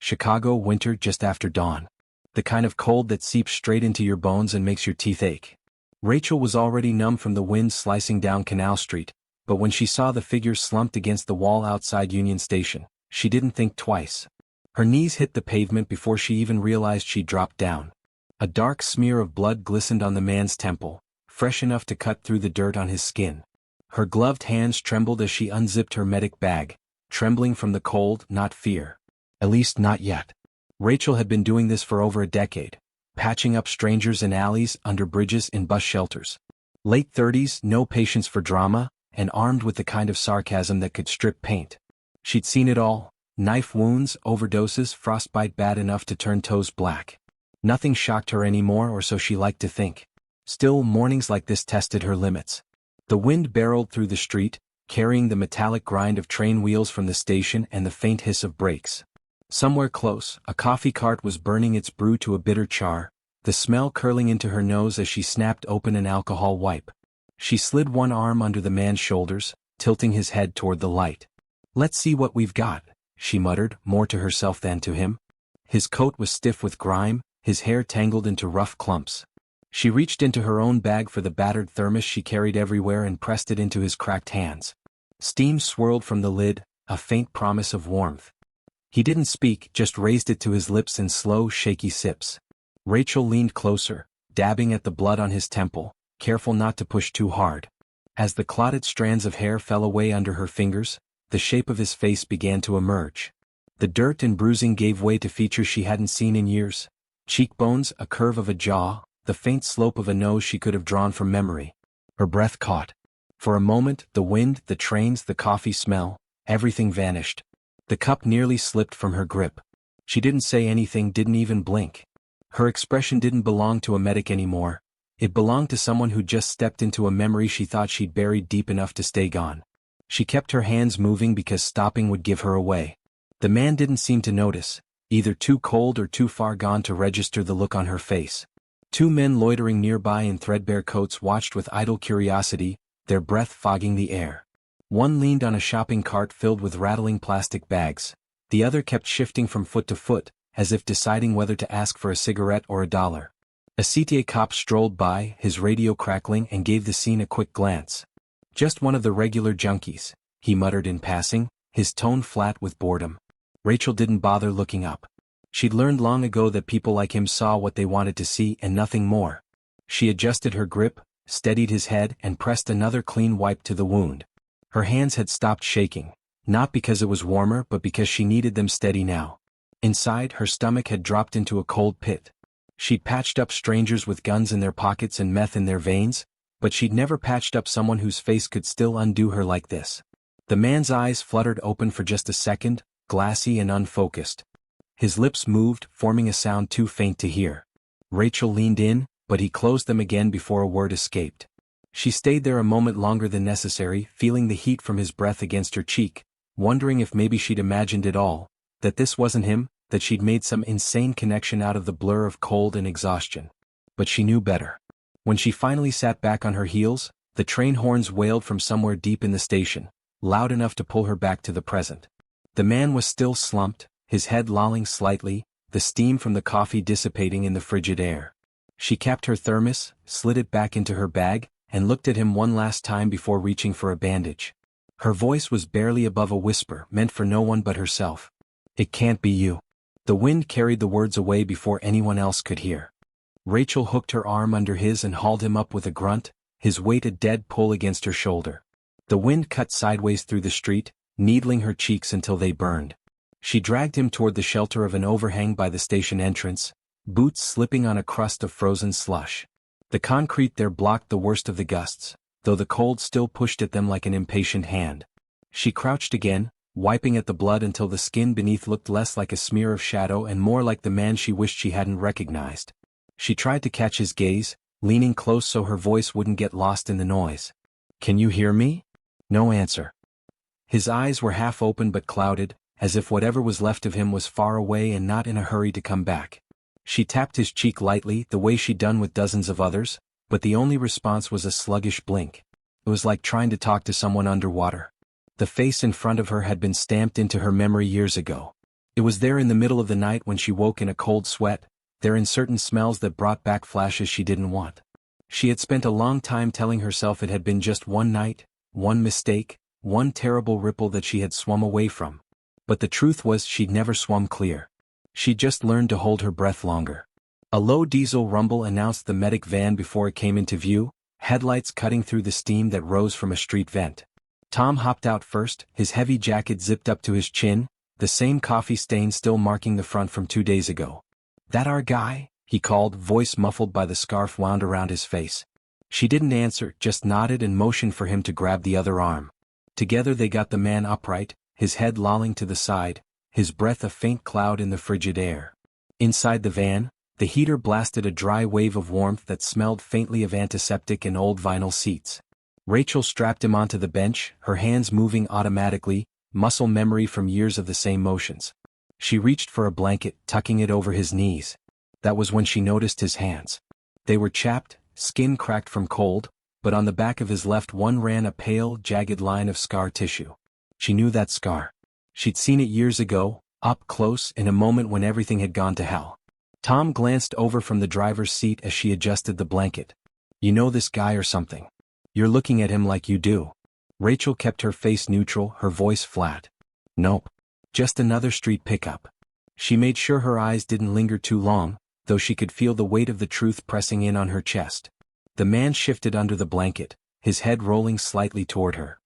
Chicago winter just after dawn. The kind of cold that seeps straight into your bones and makes your teeth ache. Rachel was already numb from the wind slicing down Canal Street, but when she saw the figure slumped against the wall outside Union Station, she didn't think twice. Her knees hit the pavement before she even realized she'd dropped down. A dark smear of blood glistened on the man's temple, fresh enough to cut through the dirt on his skin. Her gloved hands trembled as she unzipped her medic bag, trembling from the cold, not fear. At least not yet. Rachel had been doing this for over a decade, patching up strangers in alleys, under bridges, in bus shelters. Late 30s, no patience for drama, and armed with the kind of sarcasm that could strip paint. She'd seen it all: knife wounds, overdoses, frostbite bad enough to turn toes black. Nothing shocked her anymore, or so she liked to think. Still, mornings like this tested her limits. The wind barreled through the street, carrying the metallic grind of train wheels from the station and the faint hiss of brakes. Somewhere close, a coffee cart was burning its brew to a bitter char, the smell curling into her nose as she snapped open an alcohol wipe. She slid one arm under the man's shoulders, tilting his head toward the light. "Let's see what we've got," she muttered, more to herself than to him. His coat was stiff with grime, his hair tangled into rough clumps. She reached into her own bag for the battered thermos she carried everywhere and pressed it into his cracked hands. Steam swirled from the lid, a faint promise of warmth. He didn't speak, just raised it to his lips in slow, shaky sips. Rachel leaned closer, dabbing at the blood on his temple, careful not to push too hard. As the clotted strands of hair fell away under her fingers, the shape of his face began to emerge. The dirt and bruising gave way to features she hadn't seen in years. Cheekbones, a curve of a jaw, the faint slope of a nose she could have drawn from memory. Her breath caught. For a moment, the wind, the trains, the coffee smell, everything vanished. The cup nearly slipped from her grip. She didn't say anything, didn't even blink. Her expression didn't belong to a medic anymore. It belonged to someone who'd just stepped into a memory she thought she'd buried deep enough to stay gone. She kept her hands moving because stopping would give her away. The man didn't seem to notice, either too cold or too far gone to register the look on her face. Two men loitering nearby in threadbare coats watched with idle curiosity, their breath fogging the air. One leaned on a shopping cart filled with rattling plastic bags. The other kept shifting from foot to foot, as if deciding whether to ask for a cigarette or $1. A CTA cop strolled by, his radio crackling, and gave the scene a quick glance. "Just one of the regular junkies," he muttered in passing, his tone flat with boredom. Rachel didn't bother looking up. She'd learned long ago that people like him saw what they wanted to see and nothing more. She adjusted her grip, steadied his head, and pressed another clean wipe to the wound. Her hands had stopped shaking, not because it was warmer but because she needed them steady now. Inside, her stomach had dropped into a cold pit. She'd patched up strangers with guns in their pockets and meth in their veins, but she'd never patched up someone whose face could still undo her like this. The man's eyes fluttered open for just a second, glassy and unfocused. His lips moved, forming a sound too faint to hear. Rachel leaned in, but he closed them again before a word escaped. She stayed there a moment longer than necessary, feeling the heat from his breath against her cheek, wondering if maybe she'd imagined it all, that this wasn't him, that she'd made some insane connection out of the blur of cold and exhaustion. But she knew better. When she finally sat back on her heels, the train horns wailed from somewhere deep in the station, loud enough to pull her back to the present. The man was still slumped, his head lolling slightly, the steam from the coffee dissipating in the frigid air. She capped her thermos, slid it back into her bag, and looked at him one last time before reaching for a bandage. Her voice was barely above a whisper, meant for no one but herself. "It can't be you." The wind carried the words away before anyone else could hear. Rachel hooked her arm under his and hauled him up with a grunt, his weight a dead pull against her shoulder. The wind cut sideways through the street, needling her cheeks until they burned. She dragged him toward the shelter of an overhang by the station entrance, boots slipping on a crust of frozen slush. The concrete there blocked the worst of the gusts, though the cold still pushed at them like an impatient hand. She crouched again, wiping at the blood until the skin beneath looked less like a smear of shadow and more like the man she wished she hadn't recognized. She tried to catch his gaze, leaning close so her voice wouldn't get lost in the noise. "Can you hear me?" No answer. His eyes were half open but clouded, as if whatever was left of him was far away and not in a hurry to come back. She tapped his cheek lightly, the way she'd done with dozens of others, but the only response was a sluggish blink. It was like trying to talk to someone underwater. The face in front of her had been stamped into her memory years ago. It was there in the middle of the night when she woke in a cold sweat, there in certain smells that brought back flashes she didn't want. She had spent a long time telling herself it had been just one night, one mistake, one terrible ripple that she had swum away from. But the truth was she'd never swum clear. She'd just learned to hold her breath longer. A low diesel rumble announced the medic van before it came into view, headlights cutting through the steam that rose from a street vent. Tom hopped out first, his heavy jacket zipped up to his chin, the same coffee stain still marking the front from 2 days ago. "That our guy?" he called, voice muffled by the scarf wound around his face. She didn't answer, just nodded and motioned for him to grab the other arm. Together they got the man upright, his head lolling to the side, his breath a faint cloud in the frigid air. Inside the van, the heater blasted a dry wave of warmth that smelled faintly of antiseptic and old vinyl seats. Rachel strapped him onto the bench, her hands moving automatically, muscle memory from years of the same motions. She reached for a blanket, tucking it over his knees. That was when she noticed his hands. They were chapped, skin cracked from cold, but on the back of his left one ran a pale, jagged line of scar tissue. She knew that scar. She'd seen it years ago, up close, in a moment when everything had gone to hell. Tom glanced over from the driver's seat as she adjusted the blanket. "You know this guy or something? You're looking at him like you do." Rachel kept her face neutral, her voice flat. "Nope. Just another street pickup." She made sure her eyes didn't linger too long, though she could feel the weight of the truth pressing in on her chest. The man shifted under the blanket, his head rolling slightly toward her.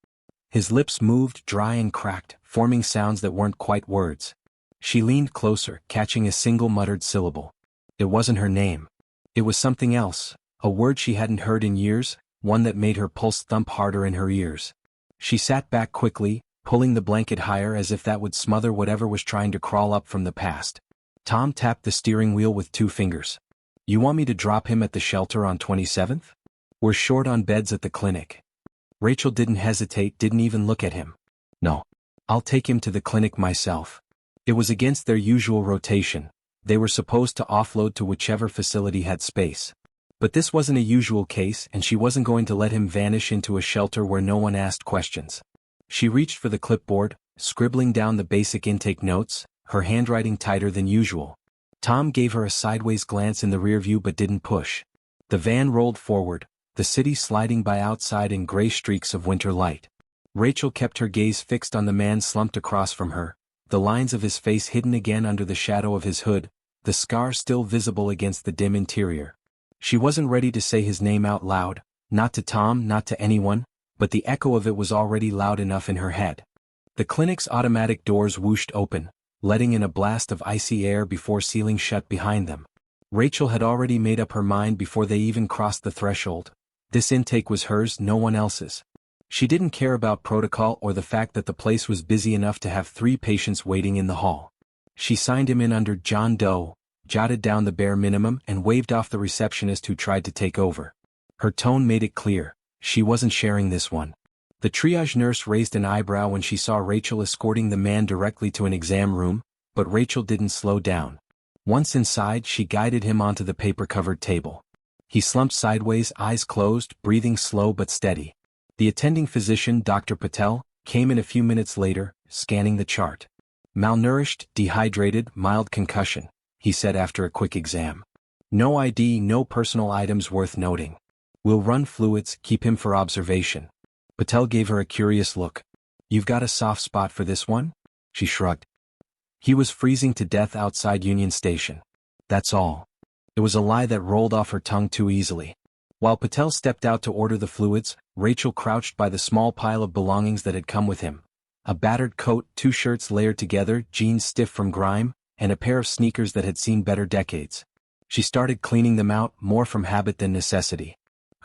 His lips moved dry and cracked, forming sounds that weren't quite words. She leaned closer, catching a single muttered syllable. It wasn't her name. It was something else, a word she hadn't heard in years, one that made her pulse thump harder in her ears. She sat back quickly, pulling the blanket higher as if that would smother whatever was trying to crawl up from the past. Tom tapped the steering wheel with 2 fingers. "You want me to drop him at the shelter on 27th? We're short on beds at the clinic." Rachel didn't hesitate, didn't even look at him. "No. I'll take him to the clinic myself." It was against their usual rotation. They were supposed to offload to whichever facility had space. But this wasn't a usual case, and she wasn't going to let him vanish into a shelter where no one asked questions. She reached for the clipboard, scribbling down the basic intake notes, her handwriting tighter than usual. Tom gave her a sideways glance in the rearview but didn't push. The van rolled forward, the city sliding by outside in gray streaks of winter light. Rachel kept her gaze fixed on the man slumped across from her, the lines of his face hidden again under the shadow of his hood, the scar still visible against the dim interior. She wasn't ready to say his name out loud, not to Tom, not to anyone, but the echo of it was already loud enough in her head. The clinic's automatic doors whooshed open, letting in a blast of icy air before sealing shut behind them. Rachel had already made up her mind before they even crossed the threshold. This intake was hers, no one else's. She didn't care about protocol or the fact that the place was busy enough to have 3 patients waiting in the hall. She signed him in under John Doe, jotted down the bare minimum and waved off the receptionist who tried to take over. Her tone made it clear, she wasn't sharing this one. The triage nurse raised an eyebrow when she saw Rachel escorting the man directly to an exam room, but Rachel didn't slow down. Once inside, she guided him onto the paper-covered table. He slumped sideways, eyes closed, breathing slow but steady. The attending physician, Dr. Patel, came in a few minutes later, scanning the chart. "Malnourished, dehydrated, mild concussion," he said after a quick exam. "No ID, no personal items worth noting. We'll run fluids, keep him for observation." Patel gave her a curious look. "You've got a soft spot for this one?" She shrugged. "He was freezing to death outside Union Station. That's all." It was a lie that rolled off her tongue too easily. While Patel stepped out to order the fluids, Rachel crouched by the small pile of belongings that had come with him. A battered coat, 2 shirts layered together, jeans stiff from grime, and a pair of sneakers that had seen better decades. She started cleaning them out, more from habit than necessity.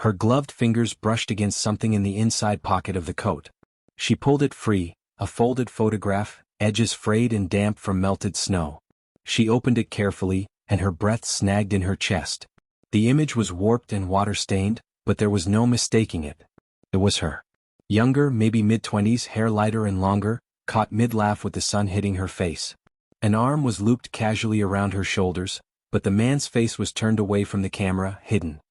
Her gloved fingers brushed against something in the inside pocket of the coat. She pulled it free, a folded photograph, edges frayed and damp from melted snow. She opened it carefully, and her breath snagged in her chest. The image was warped and water-stained, but there was no mistaking it. It was her. Younger, maybe mid-20s, hair lighter and longer, caught mid-laugh with the sun hitting her face. An arm was looped casually around her shoulders, but the man's face was turned away from the camera, hidden.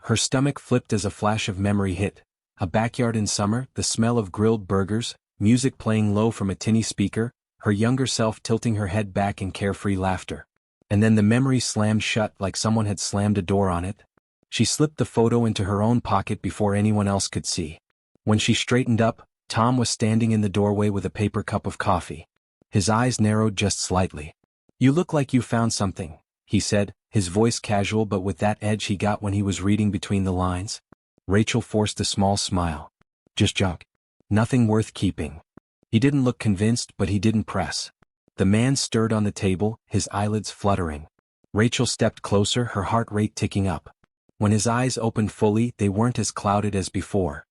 Her stomach flipped as a flash of memory hit. A backyard in summer, the smell of grilled burgers, music playing low from a tinny speaker, her younger self tilting her head back in carefree laughter. And then the memory slammed shut like someone had slammed a door on it. She slipped the photo into her own pocket before anyone else could see. When she straightened up, Tom was standing in the doorway with a paper cup of coffee. His eyes narrowed just slightly. "You look like you found something," he said, his voice casual but with that edge he got when he was reading between the lines. Rachel forced a small smile. "Just junk. Nothing worth keeping." He didn't look convinced, but he didn't press. The man stirred on the table, his eyelids fluttering. Rachel stepped closer, her heart rate ticking up. When his eyes opened fully, they weren't as clouded as before.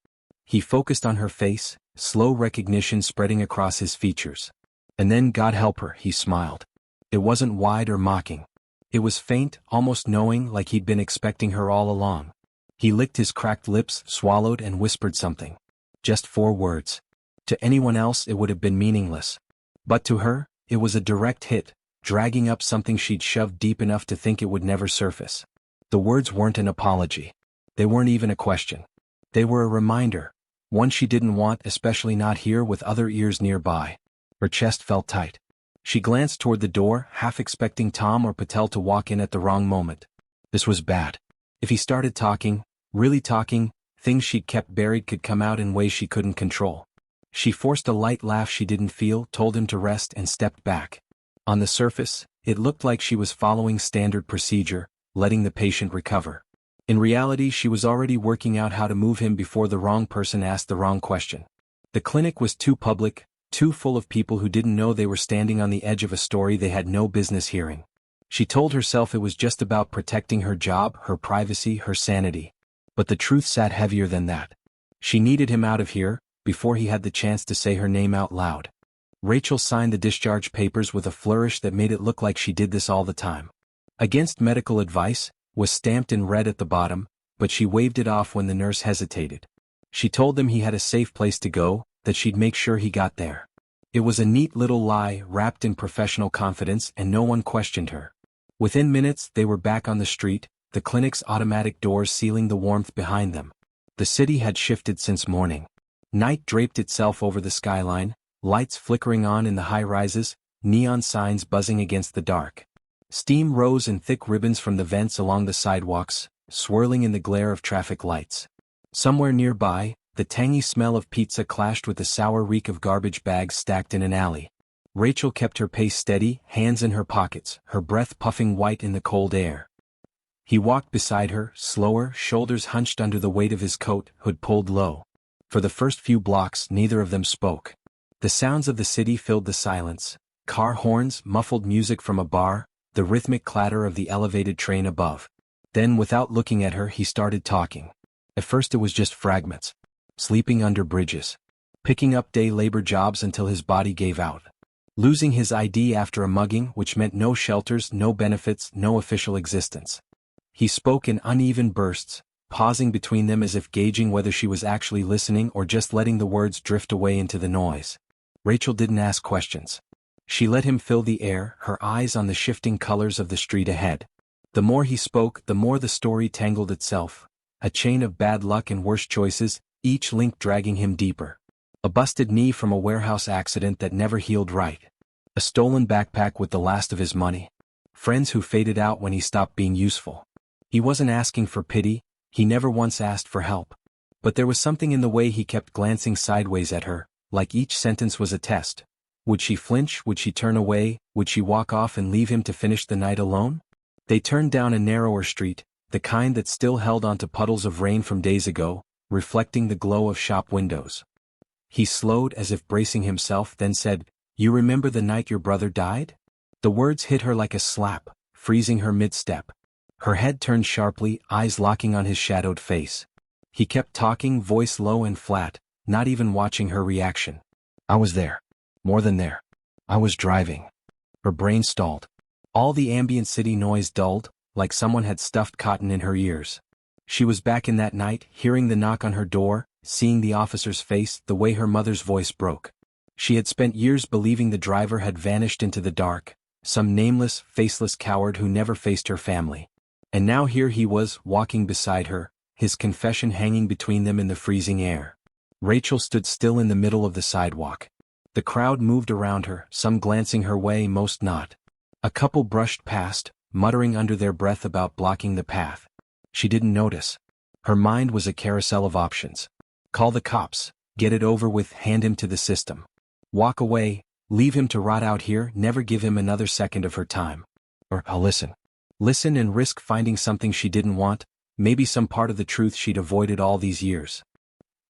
He focused on her face, slow recognition spreading across his features. And then, God help her, he smiled. It wasn't wide or mocking. It was faint, almost knowing, like he'd been expecting her all along. He licked his cracked lips, swallowed, and whispered something. Just 4 words. To anyone else it would have been meaningless. But to her, it was a direct hit, dragging up something she'd shoved deep enough to think it would never surface. The words weren't an apology. They weren't even a question. They were a reminder, one she didn't want, especially not here with other ears nearby. Her chest felt tight. She glanced toward the door, half expecting Tom or Patel to walk in at the wrong moment. This was bad. If he started talking, really talking, things she'd kept buried could come out in ways she couldn't control. She forced a light laugh she didn't feel, told him to rest, and stepped back. On the surface, it looked like she was following standard procedure, letting the patient recover. In reality, she was already working out how to move him before the wrong person asked the wrong question. The clinic was too public, too full of people who didn't know they were standing on the edge of a story they had no business hearing. She told herself it was just about protecting her job, her privacy, her sanity. But the truth sat heavier than that. She needed him out of here, before he had the chance to say her name out loud. Rachel signed the discharge papers with a flourish that made it look like she did this all the time. "Against medical advice," was stamped in red at the bottom, but she waved it off when the nurse hesitated. She told him he had a safe place to go, that she'd make sure he got there. It was a neat little lie wrapped in professional confidence, and no one questioned her. Within minutes they were back on the street, the clinic's automatic doors sealing the warmth behind them. The city had shifted since morning. Night draped itself over the skyline, lights flickering on in the high-rises, neon signs buzzing against the dark. Steam rose in thick ribbons from the vents along the sidewalks, swirling in the glare of traffic lights. Somewhere nearby, the tangy smell of pizza clashed with the sour reek of garbage bags stacked in an alley. Rachel kept her pace steady, hands in her pockets, her breath puffing white in the cold air. He walked beside her, slower, shoulders hunched under the weight of his coat, hood pulled low. For the first few blocks, neither of them spoke. The sounds of the city filled the silence. Car horns, muffled music from a bar, the rhythmic clatter of the elevated train above. Then, without looking at her, he started talking. At first it was just fragments. Sleeping under bridges. Picking up day labor jobs until his body gave out. Losing his ID after a mugging, which meant no shelters, no benefits, no official existence. He spoke in uneven bursts, pausing between them as if gauging whether she was actually listening or just letting the words drift away into the noise. Rachel didn't ask questions. She let him fill the air, her eyes on the shifting colors of the street ahead. The more he spoke, the more the story tangled itself. A chain of bad luck and worse choices, each link dragging him deeper. A busted knee from a warehouse accident that never healed right. A stolen backpack with the last of his money. Friends who faded out when he stopped being useful. He wasn't asking for pity, he never once asked for help. But there was something in the way he kept glancing sideways at her, like each sentence was a test. Would she flinch? Would she turn away? Would she walk off and leave him to finish the night alone? They turned down a narrower street, the kind that still held onto puddles of rain from days ago, reflecting the glow of shop windows. He slowed as if bracing himself, then said, "You remember the night your brother died?" The words hit her like a slap, freezing her mid-step. Her head turned sharply, eyes locking on his shadowed face. He kept talking, voice low and flat, not even watching her reaction. "I was there. More than there. I was driving." Her brain stalled. All the ambient city noise dulled, like someone had stuffed cotton in her ears. She was back in that night, hearing the knock on her door, seeing the officer's face, the way her mother's voice broke. She had spent years believing the driver had vanished into the dark, some nameless, faceless coward who never faced her family. And now here he was, walking beside her, his confession hanging between them in the freezing air. Rachel stood still in the middle of the sidewalk. The crowd moved around her, some glancing her way, most not. A couple brushed past, muttering under their breath about blocking the path. She didn't notice. Her mind was a carousel of options. Call the cops, get it over with, hand him to the system. Walk away, leave him to rot out here, never give him another second of her time. Or, I'll listen. Listen and risk finding something she didn't want, maybe some part of the truth she'd avoided all these years.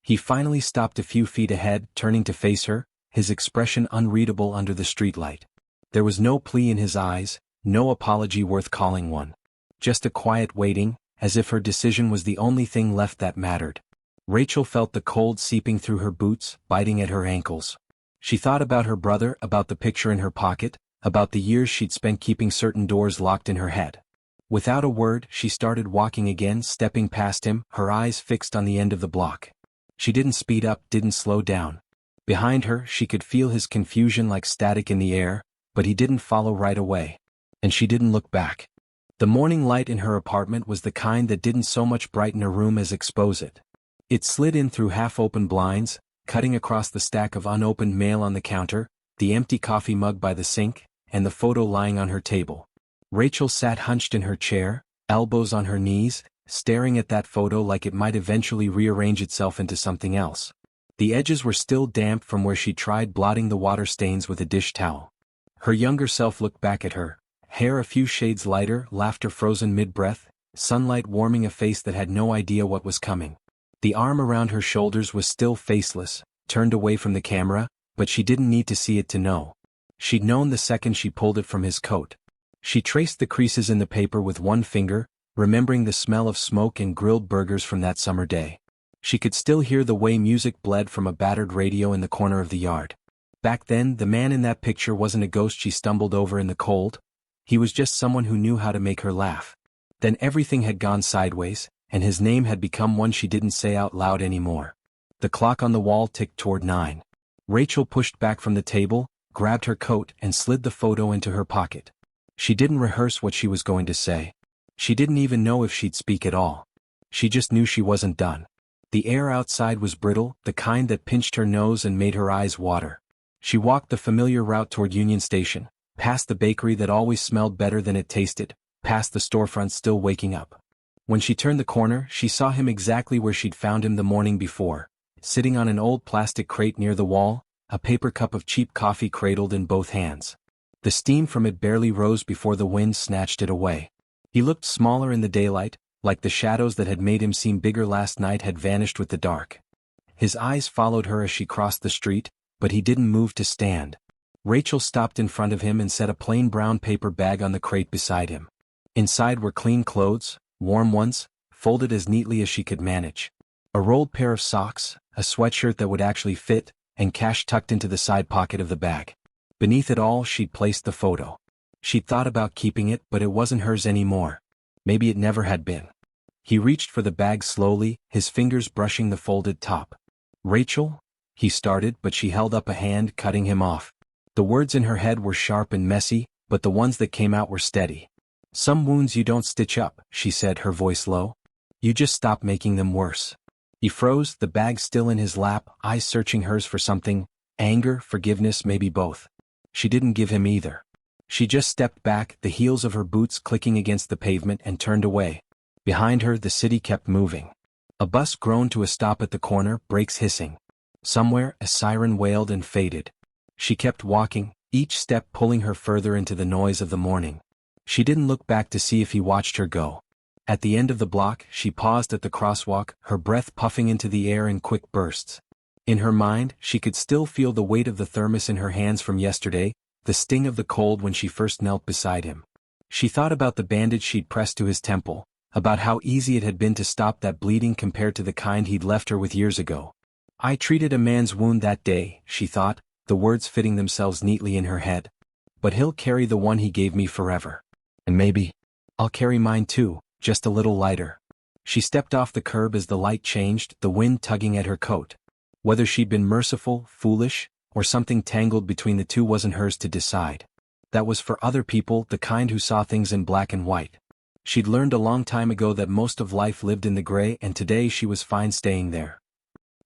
He finally stopped a few feet ahead, turning to face her, his expression unreadable under the streetlight. There was no plea in his eyes, no apology worth calling one. Just a quiet waiting, as if her decision was the only thing left that mattered. Rachel felt the cold seeping through her boots, biting at her ankles. She thought about her brother, about the picture in her pocket, about the years she'd spent keeping certain doors locked in her head. Without a word, she started walking again, stepping past him, her eyes fixed on the end of the block. She didn't speed up, didn't slow down. Behind her, she could feel his confusion like static in the air, but he didn't follow right away. And she didn't look back. The morning light in her apartment was the kind that didn't so much brighten a room as expose it. It slid in through half-open blinds, cutting across the stack of unopened mail on the counter, the empty coffee mug by the sink, and the photo lying on her table. Rachel sat hunched in her chair, elbows on her knees, staring at that photo like it might eventually rearrange itself into something else. The edges were still damp from where she tried blotting the water stains with a dish towel. Her younger self looked back at her, hair a few shades lighter, laughter frozen mid-breath, sunlight warming a face that had no idea what was coming. The arm around her shoulders was still faceless, turned away from the camera, but she didn't need to see it to know. She'd known the second she pulled it from his coat. She traced the creases in the paper with one finger, remembering the smell of smoke and grilled burgers from that summer day. She could still hear the way music bled from a battered radio in the corner of the yard. Back then, the man in that picture wasn't a ghost she stumbled over in the cold. He was just someone who knew how to make her laugh. Then everything had gone sideways, and his name had become one she didn't say out loud anymore. The clock on the wall ticked toward 9. Rachel pushed back from the table, grabbed her coat, and slid the photo into her pocket. She didn't rehearse what she was going to say. She didn't even know if she'd speak at all. She just knew she wasn't done. The air outside was brittle, the kind that pinched her nose and made her eyes water. She walked the familiar route toward Union Station, past the bakery that always smelled better than it tasted, past the storefront still waking up. When she turned the corner, she saw him exactly where she'd found him the morning before, sitting on an old plastic crate near the wall, a paper cup of cheap coffee cradled in both hands. The steam from it barely rose before the wind snatched it away. He looked smaller in the daylight, like the shadows that had made him seem bigger last night had vanished with the dark. His eyes followed her as she crossed the street, but he didn't move to stand. Rachel stopped in front of him and set a plain brown paper bag on the crate beside him. Inside were clean clothes, warm ones, folded as neatly as she could manage. A rolled pair of socks, a sweatshirt that would actually fit, and cash tucked into the side pocket of the bag. Beneath it all, she'd placed the photo. She'd thought about keeping it, but it wasn't hers anymore. Maybe it never had been. He reached for the bag slowly, his fingers brushing the folded top. "Rachel?" he started, but she held up a hand, cutting him off. The words in her head were sharp and messy, but the ones that came out were steady. "Some wounds you don't stitch up," she said, her voice low. "You just stop making them worse." He froze, the bag still in his lap, eyes searching hers for something, anger, forgiveness, maybe both. She didn't give him either. She just stepped back, the heels of her boots clicking against the pavement, and turned away. Behind her, the city kept moving. A bus groaned to a stop at the corner, brakes hissing. Somewhere, a siren wailed and faded. She kept walking, each step pulling her further into the noise of the morning. She didn't look back to see if he watched her go. At the end of the block, she paused at the crosswalk, her breath puffing into the air in quick bursts. In her mind, she could still feel the weight of the thermos in her hands from yesterday, the sting of the cold when she first knelt beside him. She thought about the bandage she'd pressed to his temple, about how easy it had been to stop that bleeding compared to the kind he'd left her with years ago. "I treated a man's wound that day," she thought, the words fitting themselves neatly in her head. "But he'll carry the one he gave me forever. And maybe I'll carry mine too, just a little lighter." She stepped off the curb as the light changed, the wind tugging at her coat. Whether she'd been merciful, foolish, or something tangled between the two wasn't hers to decide. That was for other people, the kind who saw things in black and white. She'd learned a long time ago that most of life lived in the gray, and today she was fine staying there.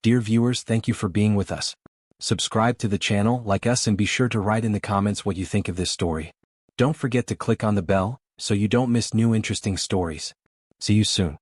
Dear viewers, thank you for being with us. Subscribe to the channel, like us, and be sure to write in the comments what you think of this story. Don't forget to click on the bell, so you don't miss new interesting stories. See you soon.